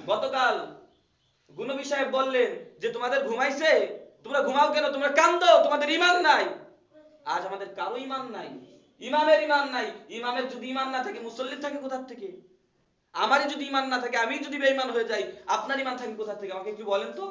গতকাল গুনবী সাহেব বললেন যে তোমাদের ঘুমাইছে, তোমরা ঘুমাও কেন, তোমরা কান্দো, তোমাদের ঈমান নাই। আজ আমাদের কারো ঈমান নাই, ইমামের ঈমান নাই। ইমামের যদি ঈমান না থাকে মুসল্লির থাকে কোথা থেকে? আমারই যদি ঈমান না থাকে, আমি যদি বেঈমান হয়ে যাই, আপনার ঈমান থাকে কোথা থেকে? আমাকে একটু বলেন তো।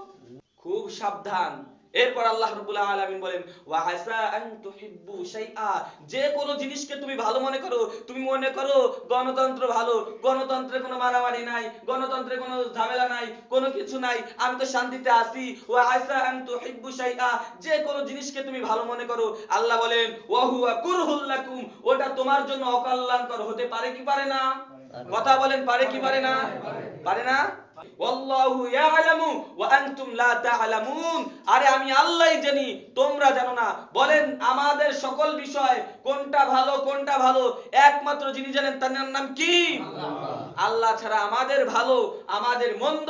খুব সাবধান। এরপর আল্লাহ রাব্বুল আলামিন বলেন ওয়া আসা আন তুহিব্বু শাইআ, যে কোন জিনিসকে তুমি ভালো মনে করো, তুমি মনে করো গণতন্ত্র ভালো, গণতন্ত্রে কোনো মারামারি নাই, গণতন্ত্রে কোনো ঝামেলা নাই, কোনো কিছু নাই, আমি তো শান্তিতে আছি। ওয়া আসা আন তুহিব্বু শাইআ, যে কোন জিনিসকে তুমি ভালো মনে করো, আল্লাহ বলেন ওয়া হুয়া কুরহুল লাকুম, ওটা তোমার জন্য অকল্যাণকর হতে পারে কি পারে না? কথা বলেন, পারে কি পারে না? পারে না। ওয়াল্লাহু ইয়ালামু ওয়া আনতুম লা তা'লামুন, আরে আমি আল্লাহই জানি, তোমরা জানো না। বলেন আমাদের সকল বিষয় কোনটা ভালো কোনটা ভালো একমাত্র যিনি জানেন তার নাম কি? আল্লাহ। আল্লাহ ছাড়া আমাদের ভালো আমাদের মন্দ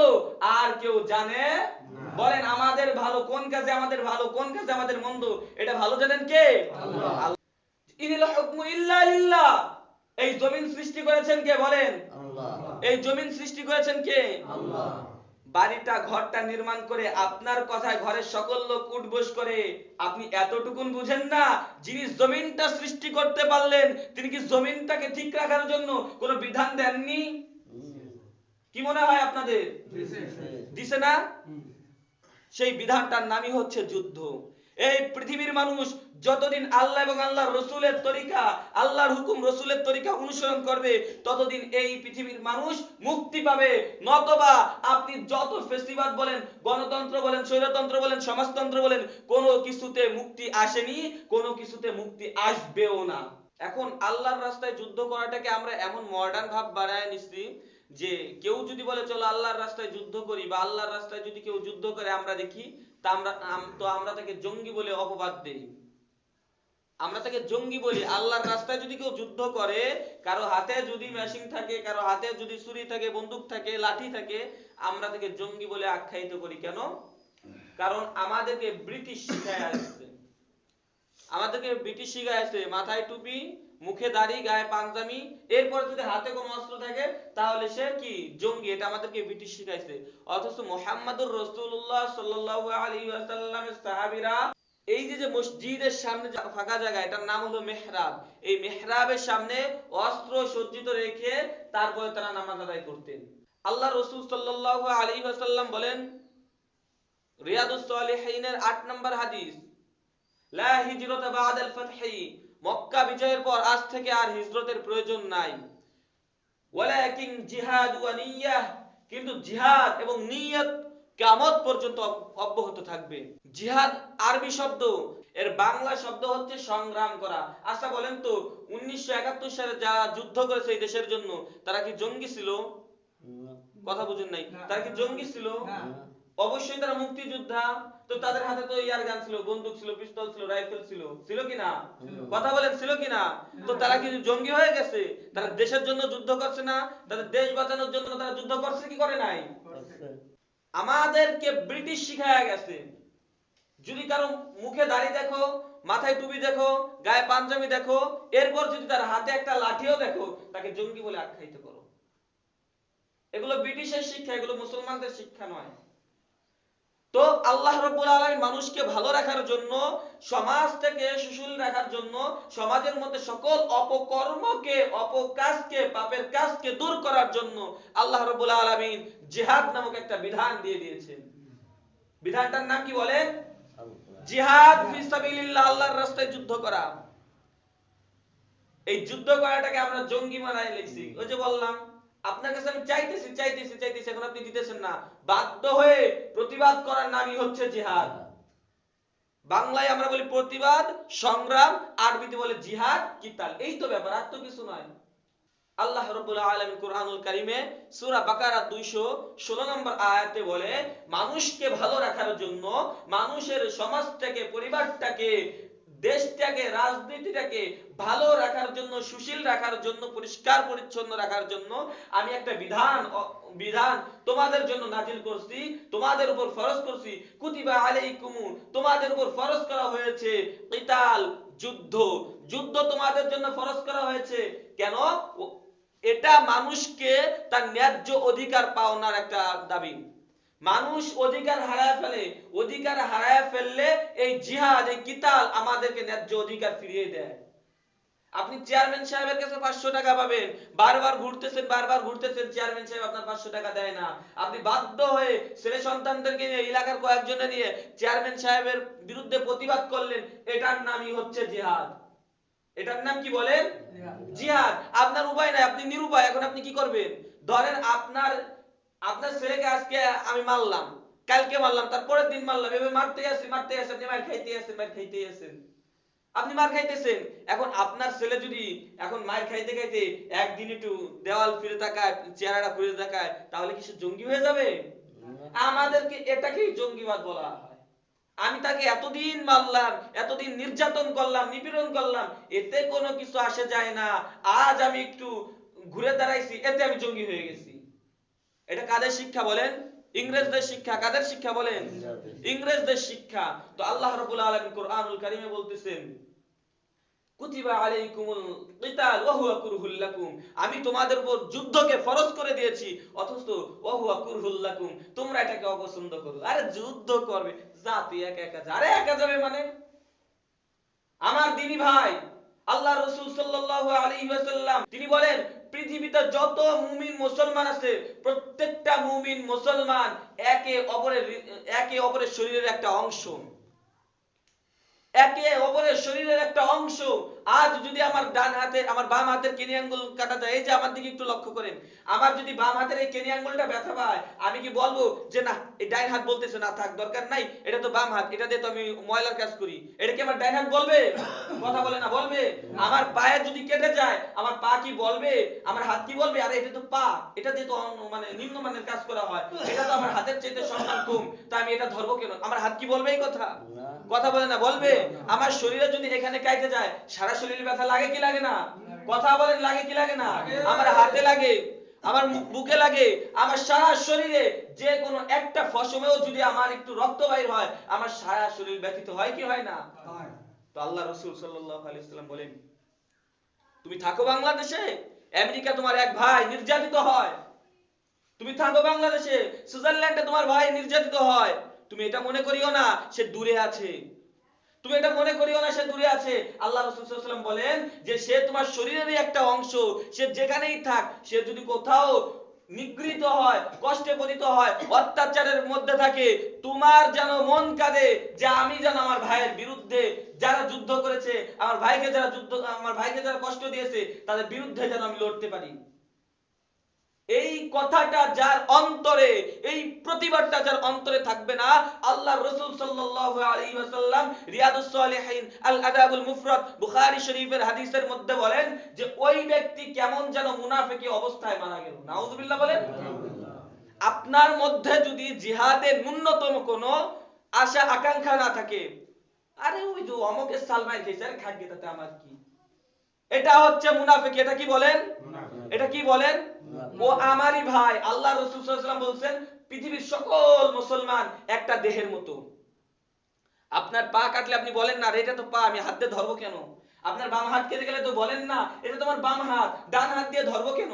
আর কেউ জানে না। বলেন আমাদের ভালো কোন কাজে আমাদের ভালো, কোন কাজে আমাদের মন্দ, এটা ভালো জানেন কে? আল্লাহ। ইনিল হুকমু ইল্লা লিল্লাহ। এই জমিন সৃষ্টি করেছেন কে বলেন? আল্লাহ। এই জমিন সৃষ্টি করেছেন কে? আল্লাহ। বাড়িটা ঘরটা নির্মাণ করে আপনার কথায় ঘরের সকল লোক উঠবস করে, আপনি এতটুকুন বুঝেন না যিনি জমিনটা সৃষ্টি করতে পারলেন তিনি কি জমিনটাকে ঠিক রাখার জন্য কোনো বিধান দেননি? কি মনে হয় আপনাদের? দিছে না? সেই বিধানটার নামই হচ্ছে যুদ্ধ। এই পৃথিবীর মানুষ যতদিন আল্লাহ এবং আল্লাহর রাসূলের তরিকা, আল্লাহর হুকুম রাসূলের তরিকা অনুসরণ করবে ততদিন এই পৃথিবীর মানুষ মুক্তি পাবে। নতবা আপনি যত ফেস্টিভাল বলেন, গণতন্ত্র বলেন, স্বৈরতন্ত্র বলেন, সমাজতন্ত্র বলেন, কোনো কিছুতে মুক্তি আসেনি, কোনো কিছুতে মুক্তি আসবেও না। এখন আল্লাহর রাস্তায় যুদ্ধ করাটাকে আমরা এমন মডার্ন ভাব বানায় নিচ্ছি যে কেউ যদি বলে চলো আল্লাহর রাস্তায় যুদ্ধ করি, বা আল্লাহর রাস্তায় যদি কেউ যুদ্ধ করে আমরা দেখি, তা আমরা তাকে জঙ্গি বলে অপবাদ দেই। আমরা তাকে জঙ্গি বলি। আল্লাহর রাস্তায় যদি কেউ যুদ্ধ করে, কারো হাতে যদি মেশিন থাকে, কারো হাতে যদি ছুরি থাকে, বন্দুক থাকে, লাঠি থাকে, আমরা তাকে জঙ্গি বলে আখ্যায়িত করি। কেন? কারণ আমাদেরকে ব্রিটিশ শিখায় আসছে। আমাদেরকে ব্রিটিশ শিখায় আসছে মাথায় টুপি, মুখে দাড়ি, গায়ে পাঞ্জাবি, এরপর যদি হাতে কোনো অস্ত্র থাকে তাহলে সে কি জঙ্গি, এটা আমাদেরকে ব্রিটিশ শিখাইছে। অথচ মুহাম্মদুর রাসূলুল্লাহ সাল্লাল্লাহু আলাইহি ওয়াসাল্লামের সাহাবীরা এই যে মসজিদের সামনে যে ফাঁকা জায়গা, এটার নাম হলো মেহরাব, এই মেহরাবের সামনে অস্ত্র সজ্জিত রেখে তারপরে তারা নামাজ আদায় করতেন। আল্লাহ রাসূল সাল্লাল্লাহু আলাইহি ওয়াসাল্লাম বলেন রিয়াদুস সালিহিনের ৮ নম্বর হাদিস, লা হিজরাতা বাদাল ফাতহি, মক্কা বিজয়ের পর আজ থেকে আর হিজরতের প্রয়োজন নাই। ওয়ালাকিন জিহাদ ওয়া নিয়াহ, কিন্তু জিহাদ এবং নিয়ত কিয়ামত পর্যন্ত অব্যাহত থাকবে। জিহাদ আরবি শব্দ, এর বাংলা শব্দ হচ্ছে সংগ্রাম করা। আচ্ছা বলেন তো 1971 সালে যারা যুদ্ধ করেছে এই দেশের জন্য তারা কি জঙ্গি ছিল? কথা বুঝেন নাই। তারা কি জঙ্গি ছিল? অবশ্যই তারা মুক্তিযোদ্ধা। তো তাদের হাতে তো ইয়ার গান ছিল, বন্দুক ছিল, পিস্তল ছিল, রাইফেল ছিল, ছিল কি না? কথা বলেন ছিল কি না? তো তারা কি জঙ্গি হয়ে গেছে? তারা দেশের জন্য যুদ্ধ করছে না? তাদের দেশ বাঁচানোর জন্য তারা যুদ্ধ করছে কি করে নাই? আমাদেরকে ব্রিটিশ শিখায়া গেছে যদি কারো মুখে দাড়ি দেখো, মাথায় টুপি দেখো, গায়ে পাঞ্জাবি দেখো, এরপর যদি তার হাতে একটা লাঠিও দেখো, তাকে জঙ্গি বলে আখ্যায়িত করো। এগুলো ব্রিটিশের শিক্ষা, এগুলো মুসলমানদের শিক্ষা নয়। তো আল্লাহ রাব্বুল আলামিন মানুষকে ভালো রাখার জন্য, সমাজ থেকে সুশীল রাখার জন্য, সমাজের মধ্যে সকল অপকর্মকে, অপকাজকে, পাপের কাজকে দূর করার জন্য আল্লাহ রাব্বুল আলামিন জিহাদ নামক একটা বিধান দিয়ে দিয়েছেন। বিধানটার নাম কি বলেন? জিহাদ ফি সাবিলিল্লাহ, আল্লাহর রাস্তায় যুদ্ধ করা। এই যুদ্ধ করাটাকে আমরা জঙ্গি বানাই লিখছি। ওই যে বললাম আপনার কাছে আমি চাইতেছি, এখন আপনি দিতেছেন না, বাধ্য হয়ে প্রতিবাদ করার নামই হচ্ছে জিহাদ। বাংলায় আমরা বলি প্রতিবাদ, সংগ্রাম, আরবিতে বলে জিহাদ, কিতাল। এই তো ব্যাপার, আর তো কিছু নয়। আল্লাহ রাব্বুল আলামিন কুরআনুল কারীমে সূরা বাকারা 216 নম্বর আয়াতে বলে মানুষকে ভালো রাখার জন্য, মানুষের সমাজটাকে, পরিবারটাকে, দেশটাকে, রাজনীতিটাকে ভালো রাখার জন্য, সুশীল রাখার জন্য, পরিষ্কার পরিচ্ছন্ন রাখার জন্য আমি একটা বিধান তোমাদের জন্য নাজিল করছি, তোমাদের উপর ফরজ করছি। কুতিবা আলাইকুম, তোমাদের উপর ফরজ করা হয়েছে কিতাল, যুদ্ধ। যুদ্ধ তোমাদের জন্য ফরজ করা হয়েছে। কেন? এটা মানুষকে তার ন্যায্য অধিকার পাওনার একটা দাবি। মানুষ অধিকার হারায় ফেলে, অধিকার হারায় ফেললে এই জিহাদ, এই কিতাল আমাদেরকে ন্যায্য অধিকার ফিরিয়ে দেয়। আপনি চেয়ারম্যান সাহেবের কাছে 500 টাকা পাবেন, বারবার ঘুরতেছেন, চেয়ারম্যান সাহেব আপনার 500 টাকা দেয় না, আপনি বাধ্য হয়ে ছেলে সন্তানদেরকে নিয়ে, এলাকার কয়েকজনে নিয়ে চেয়ারম্যান সাহেবের বিরুদ্ধে প্রতিবাদ করলেন, এটার নামই হচ্ছে জিহাদ। এটার নাম কি বলেন? জিহাদ। আপনার উপায় নাই, আপনি নিরুপায়, এখন আপনি কি করবেন? ধরেন আপনার ছেলেকে আজকে আমি মারলাম, কালকে মারলাম, তারপরের দিন মারলাম, এভাবে মারতে আসি আপনি মার খাইতেই আছেন, আপনি মার খাইতেছেন। এখন আপনার ছেলে যদি এখন মার খাইতে খাইতে একদিন একটু দেওয়াল ফিরে তাকায়, চেহারাটা ফিরে তাকায়, তাহলে কি সে জঙ্গি হয়ে যাবে? আমাদেরকে এটাকেই জঙ্গিবাদ বলা হয়। আমি তাকে এতদিন মারলাম, এতদিন নির্যাতন করলাম, নিপীড়ন করলাম, এতে কোনো কিছু আসে যায় না, আজ আমি একটু ঘুরে দাঁড়াইছি, এতে আমি জঙ্গি হয়ে গেছি। এটা কাদের শিক্ষা বলেন? ইংরেজদের শিক্ষা। কাদের শিক্ষা বলেন? ইংরেজদের শিক্ষা। তো আল্লাহ রাব্বুল আলামিন কোরআনুল কারীমে বলতেছেন, কুতিবা আলাইকুমুল কিতাল ওয়া হুয়া কুরহুল লাকুম, আমি তোমাদের উপর যুদ্ধকে ফরজ করে দিয়েছি, অথচ ওয়া হুয়া কুরহুল লাকুম, তোমরা এটাকে অপছন্দ করো। আরে যুদ্ধ করবে, যা তুই একা একা যা। আরে একা যাবে মানে? আমার দ্বীনি ভাই, আল্লাহ রাসূল সাল্লাল্লাহু আলাইহি ওয়াসাল্লাম তিনি বলেন, পৃথিবীতে যত মুমিন মুসলমান আছে, প্রত্যেকটা মুমিন মুসলমান একে অপরের শরীরের একটা অংশ, একে অপরের শরীরের একটা অংশ। আজ যদি আমার বাম হাতের কেনি আঙ্গুল কাটা যায়, এই যে আমার দিকে একটু লক্ষ্য করেন, আমার যদি বাম হাতের এই কেনি আঙ্গুলটা ব্যথা পায়, আমি কি বলবো যে না এই ডাইন হাত বলতেছে না, থাক দরকার নাই, এটা তো বাম হাত, এটা দিয়ে তো আমি ময়লার কাজ করি, এটা কি আমার ডাইন হাত বলবে? কথা বলে না, বলবে? আমার পায়ে যদি কেটে যায়, আমার পা কি বলবে? আমার হাত কি বলবে? আরে এটা তো পা, এটা দিয়ে তো মানে নিম্নমানের কাজ করা হয়, এটা তো আমার হাতের চাইতে সম্মান কম, তা আমি এটা ধরবো কেন? আমার হাত কি বলবে এই কথা? কথা বলে না, বলবে? আমার শরীরে যদি এখানে কাইতে যায়, সারা শরীরে ব্যথা লাগে কি লাগে না? কথা বলেন, লাগে কি লাগে না? আমার হাতে লাগে, আমার বুকে লাগে, আমার সারা শরীরে যে কোনো একটা ফসমেও যদি আমার একটু রক্ত বাইর হয়, আমার সারা শরীর ব্যথিত হয় কি হয় না? তো আল্লাহ রাসূল সাল্লাল্লাহু আলাইহি ওয়াসাল্লাম বলেন, তুমি থাকো বাংলাদেশে, আমেরিকা তোমার এক ভাই নির্যাতিত হয়, তুমি থাকো বাংলাদেশে, সুইজারল্যান্ডে তোমার ভাই নির্যাতিত হয়, তুমি এটা মনে করিও না সে দূরে আছে, তুমি এটা মনে করিও না সে দূরে আছে। আল্লাহ রাসূল সাল্লাল্লাহু আলাইহি ওয়াসাল্লাম বলেন যে সে তোমার শরীরেরই একটা অংশ, সে যেখানেই থাক, সে যদি কোথাও নিগৃহীত হয়, কষ্টে পতিত হয়, অত্যাচারের মধ্যে থাকে, তোমার যেন মন কাঁদে যে আমি যেন আমার ভাইয়ের বিরুদ্ধে যারা যুদ্ধ করেছে, আমার ভাইকে যারা কষ্ট দিয়েছে, তাদের বিরুদ্ধে যেন আমি লড়তে পারি। এই কথাটা যার অন্তরে, এই প্রতিবাদটা যার অন্তরে থাকবে না, আল্লাহ রাসূল সাল্লাল্লাহু আলাইহি ওয়াসাল্লাম রিয়াদুস সালিহিন আল আদাবুল মুফরাদ বুখারী শরীফের হাদিসের মধ্যে বলেন যে ওই ব্যক্তি কেমন যেন মুনাফিকি অবস্থায় মারা গেল। নাউযুবিল্লাহ বলেন। আপনার মধ্যে যদি জিহাদের ন্যূনতম কোনো আশা আকাঙ্ক্ষা না থাকে, আরে ওই যে অমুকের সালমাই খেয়েছে, আরে খাক গে, তাতে আমার কি, এটা হচ্ছে মুনাফিকি। এটা কি বলেন? এটা কি বলেন? ও আমারই ভাই। আল্লাহ রাসূল সাল্লাল্লাহু আলাইহি ওয়াসাল্লাম বলেন পৃথিবীর সকল মুসলমান একটা দেহের মতো। আপনার পা কাটলে আপনি বলেন না এটা তো পা, আমি হাত দিয়ে ধরবো কেন? আপনার বাম হাত কেটে গেলে তো বলেন না এটা তোমার বাম হাত, ডান হাত দিয়ে ধরবো কেন?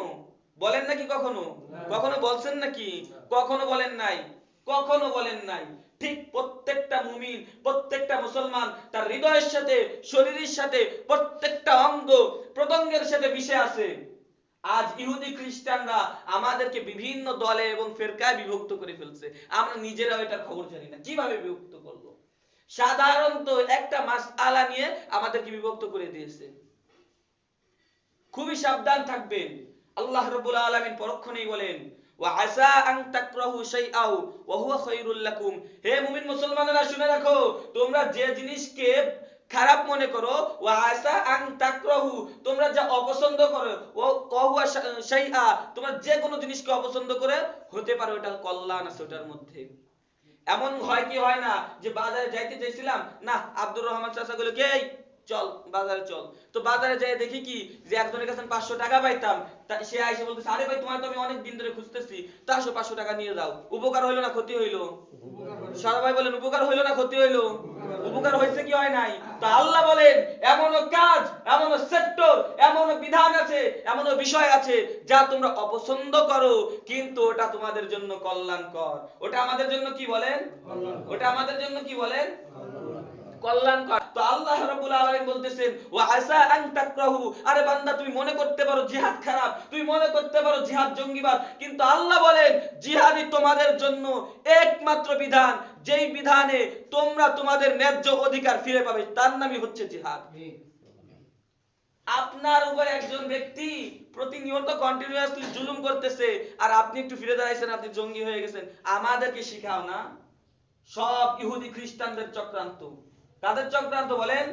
বলেন নাকি কখনো? কখনো বলছেন নাকি? কখনো বলেন নাই, কখনো বলেন নাই। ঠিক প্রত্যেকটা মুমিন, প্রত্যেকটা মুসলমান তার হৃদয়ের সাথে, শরীরের সাথে, প্রত্যেকটা অঙ্গ প্রত্যঙ্গের সাথে মিশে আছে। আজ ইহুদি খ্রিস্টানরা আমাদেরকে বিভিন্ন দলে এবং ফেরকায় বিভক্ত করে ফেলছে, আমরা নিজেরাও এটার খবর জানি না কিভাবে বিভক্ত করলো। সাধারণত একটা মাসআলা নিয়ে আমাদেরকে বিভক্ত করে দিয়েছে। খুবই সাবধান থাকবেন। আল্লাহ রাব্বুল আলামিন পরক্ষণেই বলেন ওয়া আসা আন তাকরাহু শাইআও ওয়া হুয়া খায়রুল লাকুম। হে মুমিন মুসলমানেরা শুনে রাখো, তোমরা যে জিনিসকে খারাপ মনে করো, ওয়া আসা আন তাকরাহু, তোমরা যা অপছন্দ করো, ওয়া হুয়া শাইআ, তোমরা যে কোনো জিনিসকে অপছন্দ করে হতে পারে ওটা কল্যাণ আছে ওটার মধ্যে। এমন হয় কি হয় না যে বাজারে যাইতে চাইছিলাম, না আব্দুর রহমান চাচা বলে কে চল বাজারে চল, তো বাজারে যাই দেখি কি যে একজনের কাছে 500 টাকা পাইতাম, সে আইসে বলতেছে আরে ভাই তোমার তো আমি অনেক দিন ধরে খুঁজতেছি, তো আসো 500 টাকা নিয়ে যাও। উপকার হইলো না ক্ষতি হইলো? সবাই বলেন উপকার হইলো না ক্ষতি হইলো? উপকার হয়েছে কি হয় নাই? তো আল্লাহ বলেন এমনও কাজ, এমনও সেক্টর, এমনও বিধান আছে, এমনও বিষয় আছে যা তোমরা অপছন্দ করো, কিন্তু ওটা তোমাদের জন্য কল্যাণকর। ওটা আমাদের জন্য কি বলেন? ওটা আমাদের জন্য কি বলেন? কল্যাণকর। তো আল্লাহ রাব্বুল আলামিন বলতেছেন ওয়া আসা আন তাকরাহু, আরে বান্দা তুমি মনে করতে পারো জিহাদ খারাপ, তুমি মনে করতে পারো জিহাদ জঙ্গিবাদ, কিন্তু আল্লাহ বলেন জিহাদই তোমাদের জন্য একমাত্র বিধান, যেই বিধানে তোমরা তোমাদের ন্যায্য অধিকার ফিরে পাবে, তার নামই হচ্ছে জিহাদ। আপনার উপর একজন ব্যক্তি প্রতিনিয়ত কন্টিনিউয়াসলি জুলুম করতেছে, আর আপনি একটু ফিরে দাঁড়াইছেন, আপনি জঙ্গি হয়ে গেছেন। আমাদেরকে শিখাও না? সব ইহুদি খ্রিস্টানদের চক্রান্ত। কাদের চক্রান্ত বলেন?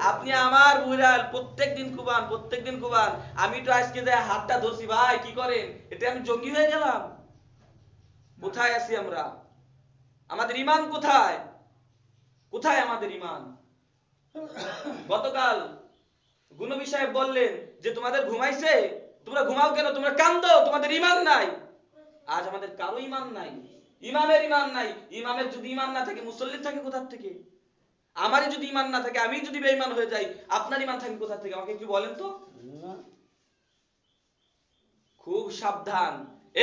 আপনি আমার বুড়াল প্রত্যেকদিন কুবান, প্রত্যেকদিন কুবান। আমি তো আজকে যে হাতটা ধরছি, ভাই কি করেন? এতে আমি জঙ্গি হয়ে গেলাম? কোথায় আছি আমরা? আমাদের ঈমান কোথায়? কোথায় আমাদের ঈমান? গতকাল গুনবী সাহেব বললেন যে তোমাদের ঘুমাইছে, তোমরা ঘুমাও কেন? তোমরা কান্দো, তোমাদের ঈমান নাই। আজ আমাদের কারো ঈমান নাই, ইমামের ঈমান নাই। ইমামের যদি ঈমান না থাকে, মুসল্লির থাকে কোথা থেকে? আমারই যদি ঈমান না থাকে, আমি যদি বেঈমান হয়ে যাই, আপনার ঈমান থাকে কোথা থেকে? আমাকে একটু বলেন তো। খুব সাবধান।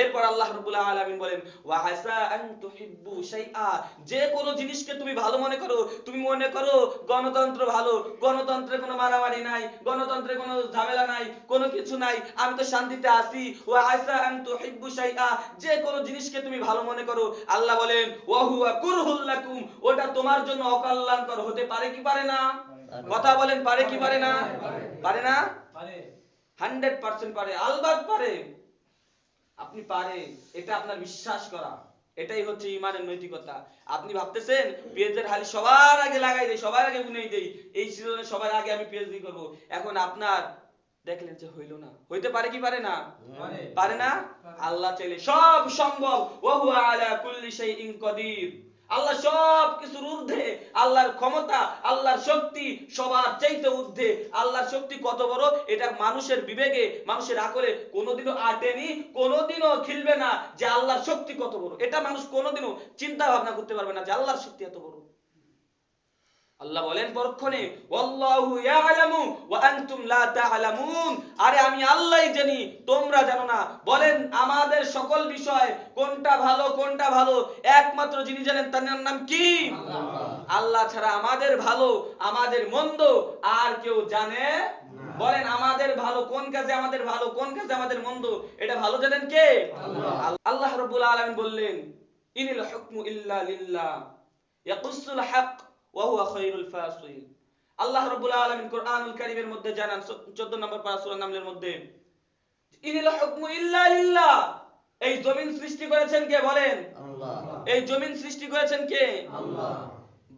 এরপর আল্লাহ রাব্বুল আলামিন বলেন ওয়া আসা আন তুহিব্বু শাইআ, যে কোন জিনিসকে তুমি ভালো মনে করো, তুমি মনে করো গণতন্ত্র ভালো, গণতন্ত্রে কোনো মারামারি নাই, গণতন্ত্রে কোনো ঝামেলা নাই, কোনো কিছু নাই, আমি তো শান্তিতে আছি। ওয়া আসা আন তুহিব্বু শাইআ, যে কোন জিনিসকে তুমি ভালো মনে করো, আল্লাহ বলেন ওয়া হুয়া কুরহুল লাকুম, ওটা তোমার জন্য অকল্যাণকর হতে পারে কি পারে না? কথা বলেন, পারে কি পারে না? পারে না? পারে, 100% পারে, আলবাত পারে। আপনি পারে, এটা আপনার বিশ্বাস করা, এটাই হচ্ছে ঈমানের নৈতিকতা। আপনি ভাবতেছেন পেঁয়াজের হালি সবার আগে লাগাই দেই, সবার আগে বুনেই দেই, এই সিজনে সবার আগে আমি পেঁয়াজি করব। এখন আপনার দেখলেন যে হইল না, হইতে পারে কি পারে না? পারে না? আল্লাহ চাইলে সব সম্ভব। ওয়া হুয়া আলা কুল্লি শাইইন কাদির, আল্লাহ সব কিছুর ঊর্ধ্বে, আল্লাহর ক্ষমতা, আল্লাহর শক্তি সবার চাইতে ঊর্ধ্বে। আল্লাহর শক্তি কত বড় এটা মানুষের বিবেকে, মানুষের আকলে কোনোদিনও আটেনি, কোনোদিনও খিলবে না যে আল্লাহর শক্তি কত বড়। এটা মানুষ কোনোদিনও চিন্তা ভাবনা করতে পারবে না যে আল্লাহর শক্তি এত বড়। আল্লাহ বলেন পরক্ষণে ওয়াল্লাহু ইয়ালামু ওয়া আনতুম লা তা'লামুন, আরে আমি আল্লাহই জানি, তোমরা জানো না। বলেন আমাদের সকল বিষয় কোনটা ভালো কোনটা ভালো একমাত্র যিনি জানেন তার নাম কি? আল্লাহ। আল্লাহ ছাড়া আমাদের ভালো আমাদের মন্দ আর কেউ জানে না। বলেন আমাদের ভালো কোন কাজে, আমাদের ভালো কোন কাজে, আমাদের মন্দ এটা ভালো জানেন কে? আল্লাহ। আল্লাহ রাব্বুল আলামিন বললেন ইনিল হুকমু ইল্লা লিল্লাহ ইয়াকুসুল হক ওয়া হুয়া খায়রুল ফাসিল। আল্লাহ রাব্বুল আলামিন কোরআনুল কারীমের মধ্যে জানান 14 নম্বর পারা সূরা নামলের মধ্যে ইনিল হুকমু ইল্লা লিল্লাহ, এই জমিন সৃষ্টি করেছেন কে? বলেন আল্লাহ। এই জমিন সৃষ্টি করেছেন কে? আল্লাহ।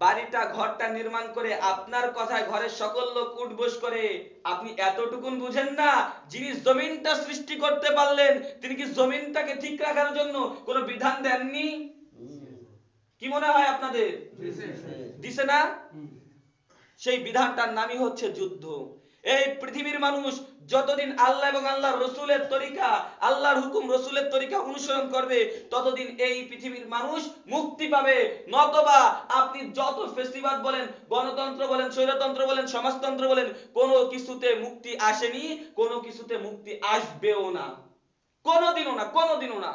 বাড়িটা ঘরটা নির্মাণ করে আপনার কথায় ঘরের সকল লোক উঠবস করে, আপনি এতটুকুন বুঝেন না যিনি জমিনটা সৃষ্টি করতে পারলেন তিনি কি জমিনটাকে ঠিক রাখার জন্য কোনো বিধান দেননি? কি মনে হয় আপনাদের? দিছে না? সেই বিধানটার নামই হচ্ছে যুদ্ধ। এই পৃথিবীর মানুষ যতদিন আল্লাহ এবং আল্লাহর রাসূলের তরিকা, আল্লাহর হুকুম রাসূলের তরিকা অনুসরণ করবে ততদিন এই পৃথিবীর মানুষ মুক্তি পাবে। নতবা আপনি যত ফেসিবাদ বলেন, গণতন্ত্র বলেন, স্বৈরতন্ত্র বলেন, সমাজতন্ত্র বলেন, কোনো কিছুতে মুক্তি আসেনি, কোনো কিছুতে মুক্তি আসবেও না, কোনোদিনও না, কোনোদিনও না।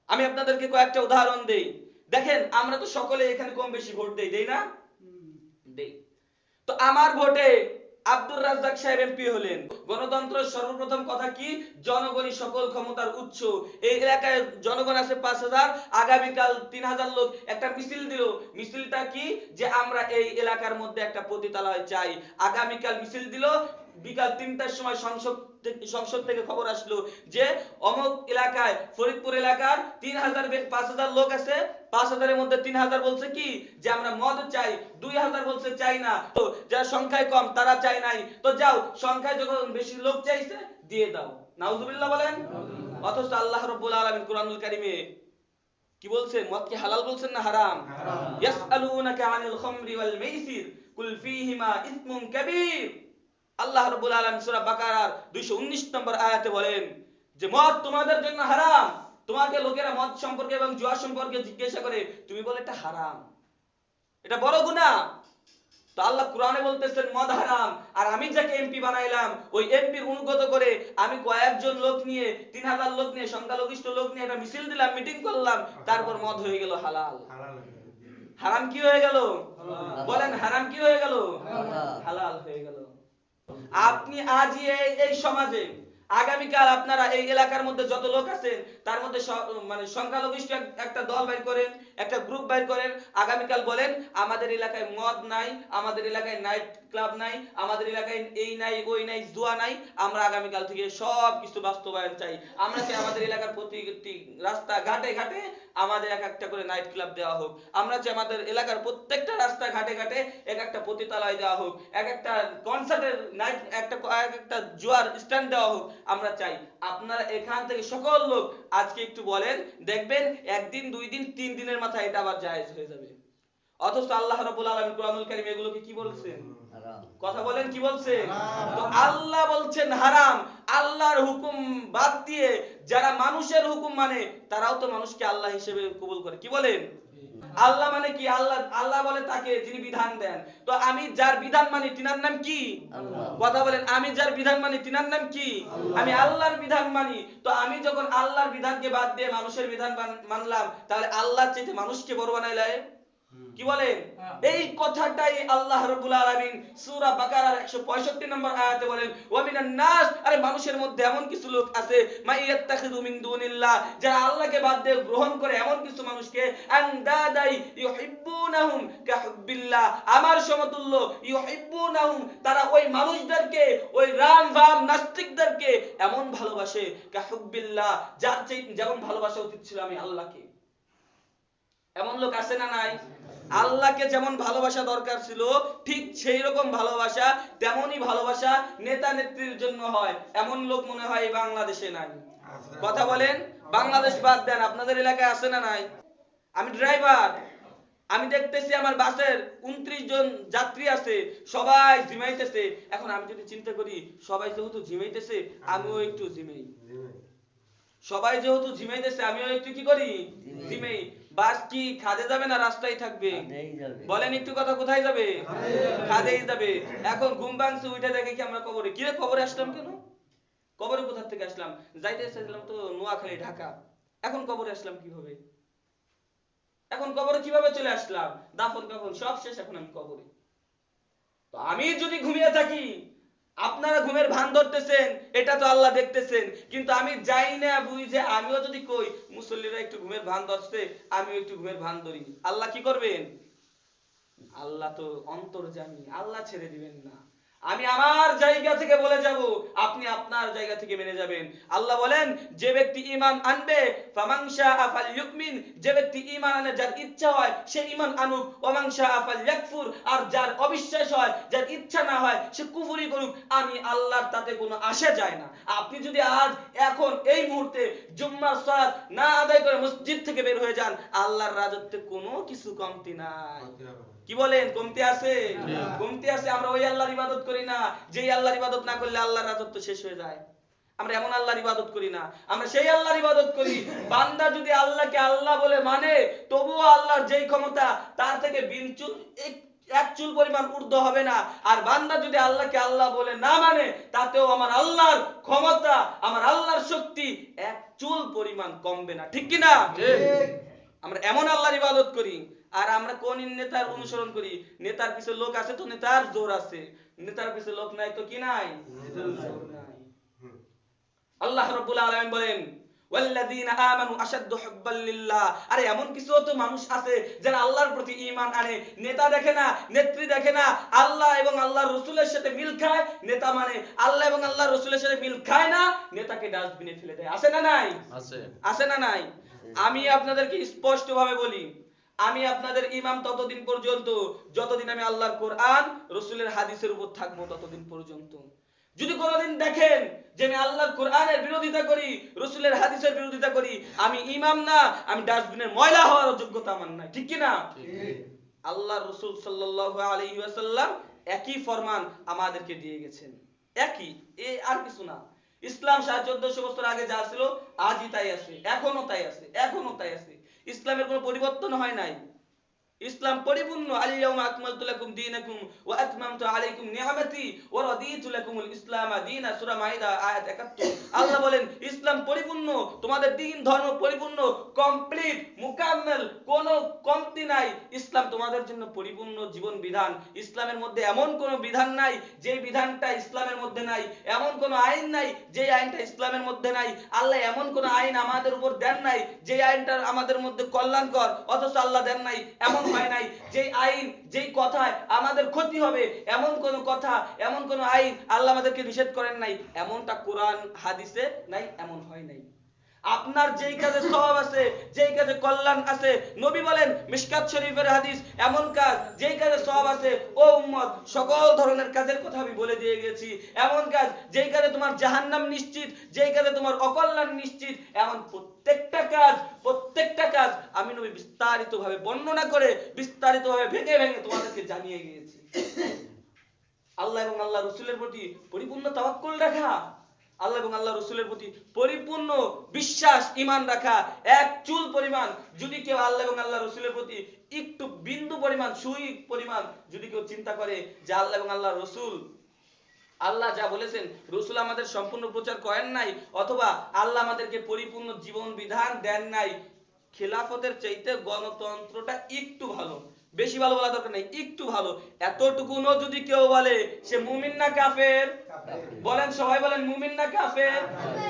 আমি আপনাদেরকে কয়েকটা উদাহরণ দেই। দেখেন আমরা তো সকলে এখানে কম বেশি ভোট দেই, দেই না? দেই। তো আমার ভোটে আব্দুর রাজ্জাক সাহেব এমপি হলেন। গণতন্ত্রের সর্বপ্রথম কথা কি? জনগণই সকল ক্ষমতার উৎস। এই এলাকায় জনগণ আছে 5000, আগামীকাল 3000 লোক একটা মিছিল দিল। মিছিলটা কি? যে আমরা এই এলাকার মধ্যে একটা পতিতালয় চাই। আগামীকাল মিছিল দিল, বিকাল 3টার সময় সংসদ থেকে খবর আসলো যে অমুক এলাকায়, ফরিদপুর এলাকার 5000 লোক আছে, 5000 এর মধ্যে 3000 বলছে কি যে আমরা মদ চাই, 2000 বলছে চাই না। তো যারা সংখ্যায় কম তারা চাই নাই, তো যাও সংখ্যায় যখন বেশি লোক চাইছে দিয়ে দাও। নাউজুবিল্লাহ বলেন। অথচ আল্লাহ রাব্বুল আলামিন কোরআনুল কারীমে কি বলছেন? মদ কি হালাল বলছেন না হারাম? ইয়াসআলুনাকা আনিল খামরি ওয়াল মাইসির কুল ফীহিমা ইসমুন কাবীর। আল্লাহ রাব্বুল আলামিন সূরা বাকারার 219 নম্বর আয়াতে বলেন যে মদ তোমাদের জন্য হারাম। তোমাকে লোকেরা মদ সম্পর্কে এবং জুয়া সম্পর্কে জিজ্ঞাসা করে, তুমি বলে এটা হারাম, এটা বড় গুনাহ। তো আল্লাহ কোরআনে বলতেছেন মদ হারাম, আর আমি যাকে এমপি বানাইলাম ওই এমপির অনুগত করে আমি কয়েকজন লোক নিয়ে 3000 লোক নিয়ে সংখ্যালঘিষ্ঠ লোক নিয়ে একটা মিছিল দিলাম, মিটিং করলাম, তারপর মদ হয়ে গেল হালাল। হারাম কি হয়ে গেল? বলেন হারাম কি হয়ে গেল? হালাল হয়ে গেল। আপনি আজই এই সমাজে আগামীকাল আপনারা এই এলাকার মধ্যে যত লোক আছেন তার মধ্যে মানে সংখ্যালঘিষ্ঠ একটা দল বাইর করেন, একটা গ্রুপ বাইর করেন, আগামীকাল বলেন আমাদের এলাকায় মদ নাই, আমাদের এলাকায় নাইট ক্লাব নাই, আমাদের এলাকায় এই নাই ওই নাই জুয়া নাই, আমরা আগামীকাল থেকে সব কিছু বাস্তবায়ন চাই। আমরা চাই আমাদের এলাকার প্রতিটি রাস্তা ঘাটে ঘাটে আমাদের এক একটা করে নাইট ক্লাব দেওয়া হোক। আমরা চাই আমাদের এলাকার প্রত্যেকটা রাস্তা ঘাটে ঘাটে এক একটা পতিতালয় দেওয়া হোক, এক একটা কনসার্টের নাইট একটা জুয়ার স্ট্যান্ড দেওয়া হোক। আমরা চাই আপনারা এখান থেকে সকল লোক আজকে একটু বলেন, দেখবেন একদিন, 2 দিন, 3 দিনের মাথায় এটা আবার জায়েজ হয়ে যাবে। অথচ আল্লাহ রাব্বুল আলামিন কোরআনুল কারীমে এগুলোকে কি বলছেন? কথা বলেন কি বলছেন? তো আল্লাহ বলছেন হারাম। আল্লাহর হুকুম বাদ দিয়ে যারা মানুষের হুকুম মানে তারাও তো মানুষকে আল্লাহ হিসেবে কবুল করে। কি বলেন? আল্লাহ মানে কি? আল্লাহ বলে তাকে যিনি বিধান দেন। তো আমি যার বিধান মানি তিনার নাম কি? আল্লাহ। কথা বলেন আমি যার বিধান মানি তিনার নাম কি? আমি আল্লাহর বিধান মানি। তো আমি যখন আল্লাহর বিধানকে বাদ দিয়ে মানুষের বিধান মানলাম, তাহলে আল্লাহর চাইতে মানুষকে বড় বানাইলাম। কি বলেন? এই কথাটাই আল্লাহ রাব্বুল আলামিন সূরা বাকারার 165 নম্বর আয়াতে বলেন, ওয়া মিনান নাস, আরে মানুষের মধ্যে এমন কিছু লোক আছে মাইয়াত্তাখিযু মিন দুনিল্লাহ, যারা আল্লাহকে বাদ দিয়ে গ্রহণ করে এমন কিছু মানুষকে, আনদাদাই ইউহিব্বুনাহুম কাহুব্বিল্লাহ, আমার সমতুল্য, ইউহিব্বুনাহুম, তারা ওই মানুষদেরকে, ওই রাম নাস্তিকদেরকে এমন ভালোবাসে, কাহুব্বিল্লাহ, যার চেয়ে যেমন ভালোবাসা উচিত ছিল আমি আল্লাহকে। এমন লোক আছে না নাই? আল্লাহকে যেমন ভালোবাসা দরকার ছিল ঠিক সেই রকম ভালোবাসা, তেমনই ভালোবাসা নেতা নেত্রীর জন্য হয়, এমন লোক মনে হয় বাংলাদেশে নাই। কথা বলেন, বাংলাদেশ বাদ দেন, আপনাদের এলাকায় আছে না নাই? আমি ড্রাইভার, আমি দেখতেছি আমার বাসের 29 জন যাত্রী আছে, সবাই ঝিমাইতেছে। এখন আমি যদি চিন্তা করি সবাই যেহেতু ঝিমাইতেছে আমিও একটু ঝিমাই, সবাই যেহেতু ঝিমাইতেছে আমিও একটু কি করি? ঝিমাই। বাস কি খাদে যাবে না রাস্তায় থাকবে? বলেন একটু কথা, কোথায় যাবে? খাদেই যাবে। এখন ঘুম ভাঙছে, উঠে দেখে কি আমরা কবরে। কি রে কবরে আসলাম কেন? কবরে কোথা থেকে আসলাম? যাইতে চাইছিলাম তো নোয়াখালী ঢাকা, এখন কবরে আসলাম কিভাবে? এখন কবরে কিভাবে চলে আসলাম? দাফন কাফন সব শেষ, এখন আমি কবরে। তো আমি যদি ঘুমিয়ে থাকি, আপনারা ঘুমের ভান ধরতেছেন, এটা তো আল্লাহ দেখতেছেন, কিন্তু আমি যাই না বুঝে আমিও যদি কই মুসল্লিরা একটু ঘুমের ভান ধরছে, আমিও একটু ঘুমের ভান ধরি, আল্লাহ কি করবেন? আল্লাহ তো অন্তর্যামী, আল্লাহ ছেড়ে দিবেন না। আমি আমার জায়গা থেকে বলে যাব, আপনি আপনার জায়গা থেকে মেনে যাবেন। আল্লাহ বলেন যে ব্যক্তি ঈমান আনবে ফামান শাআ ফালইউমিন, যে ব্যক্তি ঈমান আনে যার ইচ্ছা হয় সে ঈমান আনুক, ওয়ামান শাআ ফালইয়াকফুর, আর যার অবিশ্বাস হয়, যার ইচ্ছা না হয় সে কুফরি করুক, আমি আল্লাহর তাতে কোনো আসে যায় না। আপনি যদি আজ এখন এই মুহূর্তে জুম্মার সালাত না আদায় করে মসজিদ থেকে বের হয়ে যান, আল্লাহর রাজত্বে কোনো কিছু কমতি নাই। কি বলেন? কমতি আছে? কমতি আছে। আমরা ওই আল্লাহর ইবাদত করি না যেই আল্লাহর ইবাদত না করলে আল্লাহর রাজত্ব শেষ হয়ে যায়। আমরা এমন আল্লাহর ইবাদত করি না, আমরা সেই আল্লাহর ইবাদত করি বান্দা যদি আল্লাহকে আল্লাহ বলে মানে, তবুও আল্লাহর যেই ক্ষমতা তার থেকে বিনচুল এক চুল পরিমাণ ঊর্ধ্ব হবে না। আর বান্দা যদি আল্লাহকে আল্লাহ বলে না মানে, তাতেও আমার আল্লাহর ক্ষমতা, আমার আল্লাহর শক্তি এক চুল পরিমাণ কমবে না। ঠিক কি না? ঠিক। আমরা এমন আল্লাহর ইবাদত করি। আর আমরা কোন নেতার অনুসরণ করি? নেতার পিছনে লোক আছে তো নেতার জোর আছে, নেতার পিছনে লোক নাই তো কি নাই? জোর নাই। আল্লাহ রাব্বুল আলামিন বলেন ওয়াল্লাযীনা আমানু আশাদ্দু হুব্বাল লিল্লাহ, আরে এমন কিছু তো মানুষ আছে যারা আল্লাহর প্রতি ঈমান আনে, নেতা দেখে না, নেত্রী দেখে না, আল্লাহ এবং আল্লাহর রাসূলের সাথে মিল খায়, নেতা মানে আল্লাহ এবং আল্লাহর রাসূলের সাথে মিল খায় না, নেতাকে ডাস্টবিনে ফেলে দেয়। আছে না নাই? আছে। আছে না নাই? আমি আপনাদেরকে স্পষ্টভাবে বলি, আমি আপনাদের ইমাম ততদিন পর্যন্ত যতদিন আমি আল্লাহর কোরআন রাসূলের হাদিসের উপর থাকবো, ততদিন পর্যন্ত। যদি কোনোদিন দেখেন যে আমি আল্লাহর কোরআনের বিরোধিতা করি, রাসূলের হাদিসের বিরোধিতা করি, আমি ইমাম না, আমি ডাস্টবিনের ময়লা হওয়ার যোগ্যতা আমার নাই। ঠিক কি না? ঠিক। আল্লাহর রাসূল সাল্লাল্লাহু আলাইহি ওয়াসাল্লাম একই ফরমান আমাদেরকে দিয়ে গেছেন, একই, আর কিছু না। ইসলাম 1450 বছর আগে যা ছিল আজই তাই আছে, এখনো তাই আছে, এখনো তাই আছে। ইসলামের কোনো পরিবর্তন হয় নাই। ইসলাম পরিপূর্ণ। আল-ইয়াউমা আকমালতু লাকুম দীনাকুম ওয়া আতমামতু আলাইকুম নি'মাতি ওয়া রাদিতু লাকুমুল ইসলাম দীনা, সূরা মাইদা আয়াত 71। আল্লাহ বলেন ইসলাম পরিপূর্ণ, তোমাদের দ্বীন ধর্ম পরিপূর্ণ, কমপ্লিট, মুকাম্মাল, কোনো কমতি নাই। ইসলাম তোমাদের জন্য পরিপূর্ণ জীবন বিধান। ইসলামের মধ্যে এমন কোনো বিধান নাই যে বিধানটা ইসলামের মধ্যে নাই, এমন কোনো আইন নাই যে আইনটা ইসলামের মধ্যে নাই। আল্লাহ এমন কোনো আইন আমাদের উপর দেন নাই যে আইনটা আমাদের মধ্যে কল্যাণকর, অথচ আল্লাহ দেন নাই। এমন হয় নাই যে আইন, যেই কথায় আমাদের ক্ষতি হবে, এমন কোন কথা, এমন কোন আইন আল্লাহ আমাদেরকে নিষেধ করেন নাই, এমনটা কোরআন হাদিসে নাই, এমন হয় নাই। আপনার যেই কাজে সওয়াব আছে, যেই কাজে কল্যাণ আছে, নবী বলেন মিশকাত শরীফের হাদিস, এমন কাজ যেই কাজে সওয়াব আছে, ও উম্মত সকল ধরনের কাজের কথা আমি বলে দিয়ে গেছি। এমন কাজ যেই কাজে তোমার জাহান্নাম নিশ্চিত, যেই কাজে তোমার অকল্যাণ নিশ্চিত, এমন প্রত্যেকটা কাজ আমি নবী বিস্তারিতভাবে বর্ণনা করে, বিস্তারিতভাবে ভেঙে ভেঙে তোমাদেরকে জানিয়ে গিয়েছি। আল্লাহ এবং আল্লাহ রাসূলের প্রতি পরিপূর্ণ তাওয়াক্কুল রাখা, আল্লাহ এবং আল্লাহ রাসূলের প্রতি পরিপূর্ণ বিশ্বাস, ঈমান রাখা। এক চুল পরিমাণ যদি কেউ আল্লাহ এবং আল্লাহ রাসূলের প্রতি একটু বিন্দু পরিমাণ, সুই পরিমাণ যদি কেউ চিন্তা করে যে আল্লাহ এবং আল্লাহ রাসূল, আল্লাহ যা বলেছেন রাসূল আমাদের সম্পূর্ণ প্রচার করেন নাই, অথবা আল্লাহ আমাদেরকে পরিপূর্ণ জীবন বিধান দেন নাই, খেলাফতের চাইতে গণতন্ত্রটা একটু ভালো, বেশি ভালো বলা দরকার নেই, একটু ভালো, এতটুকুনও যদি কেউ বলে সে মুমিন না কাফের? বলেন, সবাই বলেন, মুমিন না কাফের?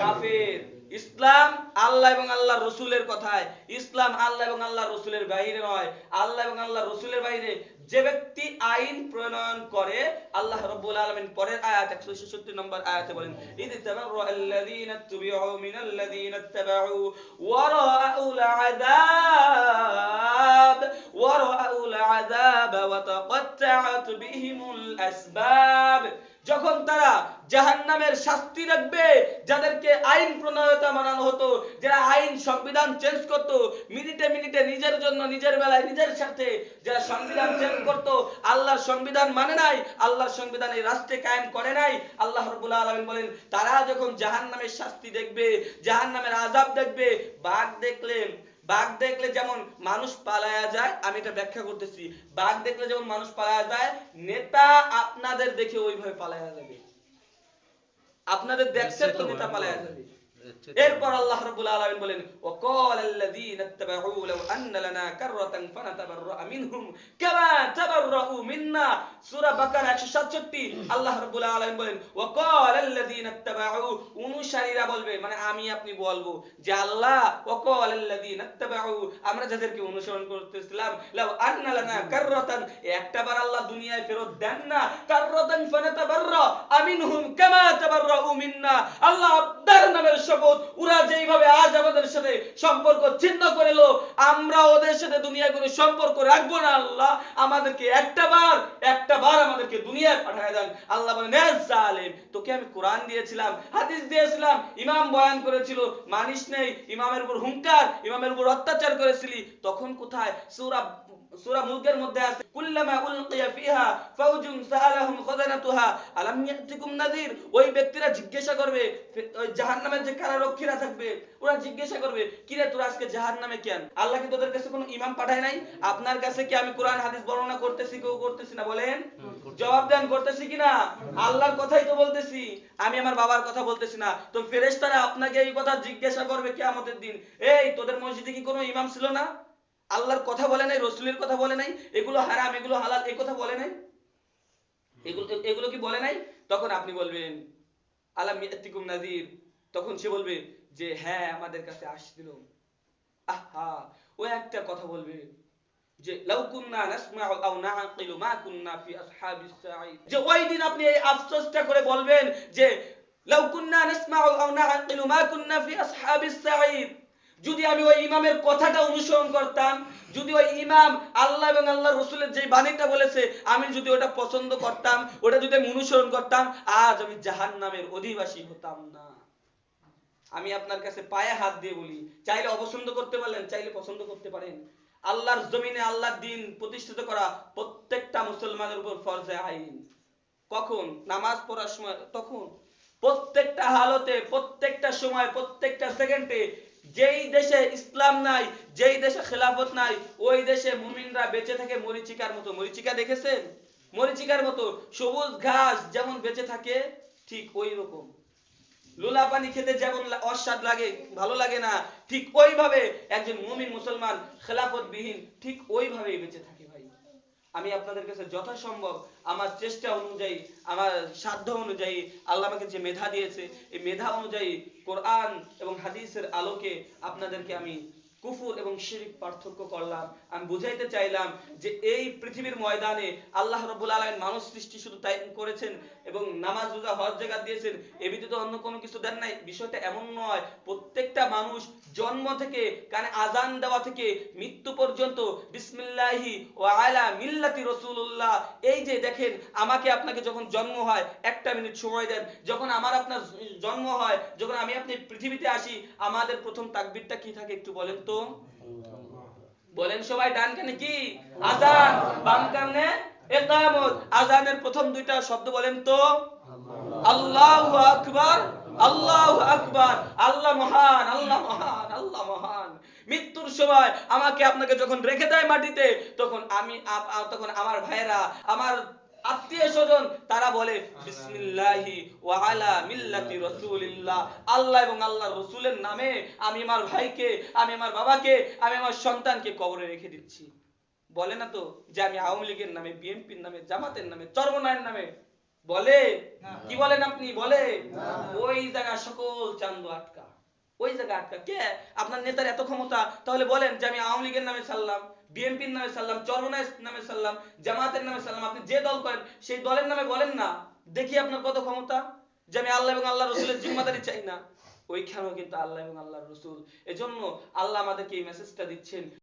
কাফের। ইসলাম আল্লাহ এবং আল্লাহ রসুলের কথায়, ইসলাম আল্লাহ এবং আল্লাহ রসুলের বাইরে নয়। আল্লাহ এবং আল্লাহ রসুলের বাইরে যে ব্যক্তি আইন প্রণয়ন করে, আল্লাহ রাব্বুল আলামিন পরের আয়াত 166 নম্বর আয়াতে বলেন ইদ তাবাররাআল্লাযীনা তুবিউ মিনাল্লাযীনা ইত্তাবাউ ওয়া রাআউল আযাব ওয়া তাকাত্তাআত বিহিমুল আসবাব। যখন তারা জাহান্নামের শাস্তি দেখবে, যাদেরকে আইন প্রণয়তা বানানো হতো, যারা আইন সংবিধান চেঞ্জ করত মিনিটে মিনিটে, নিজের জন্য, নিজের বেলায়, নিজের সাথে, যারা সংবিধান চেঞ্জ করত, আল্লাহর সংবিধান মানে নাই, আল্লাহর সংবিধান এই রাষ্ট্রে কায়েম করে নাই, আল্লাহ রাব্বুল আলামিন বলেন তারা যখন জাহান্নামের শাস্তি দেখবে, জাহান্নামের আযাব দেখবে, বাঘ দেখলে যেমন মানুষ পালায়া যায়, আমি এটা ব্যাখ্যা করতেছি, বাঘ দেখলে যেমন মানুষ পালায়া যায়, নেতা আপনাদের দেখে ওইভাবে পালায়া যাবে। আপনাদের দেখছে তো নেতা পালায়া যাবে। এরপর আল্লাহ রাব্বুল আলামিন বলেন ওয়াকালাল্লাযীনা ইত্তাবাউ লাউ আন্না লানা কাররাতান ফানাতাবাররা মিনহুম কামা তাবাররাউ মিন্না, সূরা বাকারা 167। আল্লাহ রাব্বুল আলামিন বলেন ওয়াকালাল্লাযীনা ইত্তাবাউ, অনুসারীরা বলবে, মানে আমি আপনি বলবো যে আল্লাহ ওয়াকালাল্লাযীনা ইত্তাবাউ, আমরা যাদেরকে অনুসরণ করতেছিলাম, লাউ আন্না লানা কাররাতান, একটাবার আল্লাহ দুনিয়ায় ফেরত দেন না, কাররাতান ফানাতাবাররা মিনহুম কামা তাবাররাউ মিন্না, আল্লাহ আপনার নামের শপথ, ওরা যেইভাবে আজ আমাদের সাথে সম্পর্ক ছিন্ন করেলো, আমরা ওদের সাথে দুনিয়ায় কোনো সম্পর্ক রাখবো না। আল্লাহ আমাদেরকে একটাবার আমাদেরকে দুনিয়ায় পাঠায় দেন। আল্লাহ বলেন এ জালেম, তোকে আমি কোরআন দিয়েছিলাম, হাদিস দিয়েছিলাম, ইমাম বয়ান করেছিল, মানিস নেই, ইমামের উপর হুঙ্কার, ইমামের উপর অত্যাচার করেছিলি, তখন কোথায়? সূরা মুলকের মধ্যে আছে কুল্লামা উলকিয়া ফিহা ফাউজুন সাআলাহুম খাযানাতুহা আলাম ইয়াতিকুম নাযীর। ওই ব্যক্তিরা জিজ্ঞাসা করবে, ওই জাহান্নামের যে কারারক্ষীরা থাকবে, ওরা জিজ্ঞাসা করবে, কি রে তোরা আজকে জাহান্নামে কেন? আল্লাহ কি তোদের কাছে কোনো ইমাম পাঠায় নাই? আপনার কাছে কি আমি কোরআন হাদিস বর্ণনা করতেছি, কেউ করতেছি না? বলেন, জবাব দেন, করতেছি কিনা? আল্লাহর কথাই তো বলতেছি, আমি আমার বাবার কথা বলতেছি না। তো ফেরেশতারা আপনাকে এই কথা জিজ্ঞাসা করবে কিয়ামতের দিন, এই তোদের মসজিদে কি কোনো ইমাম ছিল না? আল্লাহর কথা বলে নাই, রসুলের কথা বলে নাই, এগুলো হারাম, এগুলো হালাল, এই কথা বলে নাই, এগুলো কি বলে নাই? তখন আপনি বলবেন আলাম ইয়াতিকুম নাযীর, তখন সে বলবে যে হ্যাঁ আমাদের কাছে আসছিল। আহা, ও একটা কথা বলবে যে লাউ কুননা নাসমাউ আও নাআকিলু মা কুননা ফি আসহাবিস সাঈদ, যে ওই দিন আপনি এই আফসোসটা করে বলবেন যে লাউ কুননা নাসমাউ আও নাআকিলু মা কুননা ফি আসহাবিস সাঈদ, যদি আমি ওই ইমামের কথাটা অনুসরণ করতাম, যদি ওই ইমাম আল্লাহ এবং আল্লাহর রাসূলের যে বাণীটা বলেছে আমি যদি ওটা পছন্দ করতাম, ওটা যদি আমি অনুসরণ করতাম, আজ আমি জাহান্নামের অধিবাসী হতাম না। আমি আপনার কাছে পায়ে হাত দিয়ে বলি, চাইলে অপছন্দ করতে পারলেন, চাইলে পছন্দ করতে পারেন। আল্লাহর জমিনে আল্লাহর দ্বীন প্রতিষ্ঠিত করা প্রত্যেকটা মুসলমানের উপর ফরজে আইন। কখন? নামাজ পড়ার সময়, তখন প্রত্যেকটা হালতে, প্রত্যেকটা সময়, প্রত্যেকটা সেকেন্ডে যেই দেশে ইসলাম নাই, যেই দেশে খেলাফত নাই, ওই দেশে মুমিনরা বেঁচে থাকে মরিচিকার মতো। মরিচিকা দেখেছেন? মরিচিকার মতো সবুজ ঘাস যেমন বেঁচে থাকে ঠিক ওই রকম। লোলা পানি খেতে যেমন অস্বাদ লাগে, ভালো লাগে না, ঠিক ওইভাবে একজন মুমিন মুসলমান খেলাফত বিহীন ঠিক ওইভাবেই বেঁচে থাকে ভাই। আমি আপনাদের কাছে যথাসম্ভব আমার চেষ্টা অনুযায়ী, আমার সাধ্য অনুযায়ী আল্লাহ আমাকে যে মেধা দিয়েছে, এই মেধা অনুযায়ী কোরআন এবং হাদিসের আলোকে আপনাদেরকে আমি কুফর এবং শিরক পার্থক্য করলাম। আমি বুঝাইতে চাইলাম যে এই পৃথিবীর ময়দানে আল্লাহ রাব্বুল আলামিন মানুষ সৃষ্টি শুধু তাই করেছেন এবং নামাজ রোজা হজ যাকাত দিয়েছেন, এ ব্যতীত অন্য কোনো কিছু দেন নাই। বিষয়টা এমন নয়। প্রত্যেকটা মানুষ জন্ম থেকে কানে আজান দেওয়া থেকে মৃত্যু পর্যন্ত বিসমিল্লাহি ওয়া আলা মিল্লাতি রাসূলুল্লাহ, এই যে দেখেন আমাকে আপনাকে যখন জন্ম হয়, একটা মিনিট সময় দেন, যখন আমার আপনার জন্ম হয়, যখন আমি আপনি পৃথিবীতে আসি, আমাদের প্রথম তাকবীরটা কি থাকে একটু বলেন তো? বলেন সবাই। ডান কানে কি? আযান, বাম কানে ইকামত। আযানের প্রথম দুইটা শব্দ বলেন তো? আল্লাহু আকবার, আল্লাহু আকবার। আল্লাহ মহান, আল্লাহ মহান, আল্লাহ মহান। মৃত্যুর সময় আমাকে আপনাকে যখন রেখে দেয় মাটিতে, তখন তখন আমার ভাইয়েরা, আমার আত্মীয় স্বজন, তারা বলে বিসমিল্লাহি ওয়া আলা মিল্লাতি রাসূলিল্লাহ, আল্লাহ এবং আল্লাহর রাসূলের নামে আমি আমার ভাইকে, আমি আমার বাবাকে, আমি আমার সন্তানকে কবরে রেখে দিচ্ছি। বলে না তো যে আমি আওয়ামী লীগের নামে, বিএনপির নামে, জামাতের নামে, চরমনায়ের নামে বলে? কি বলেন আপনি? বলে? ওই জায়গা সকল চান্দ আটকা, ওই জায়গা আটকা। কে? আপনার নেতার এত ক্ষমতা, তাহলে বলেন যে আমি আওয়ামী লীগের নামে সারলাম, বিএনপির নামে সারলাম, চরমনায়ের নামে সারলাম, জামাতের নামে সারলাম। আপনি যে দল করেন সেই দলের নামে বলেন না, দেখি আপনার কত ক্ষমতা, যে আমি আল্লাহ এবং আল্লাহ রসুলের জিম্মাদারি চাই না। ওইখানেও কিন্তু আল্লাহ এবং আল্লাহর রসুল। এজন্য আল্লাহ আমাদেরকে এই মেসেজটা দিচ্ছেন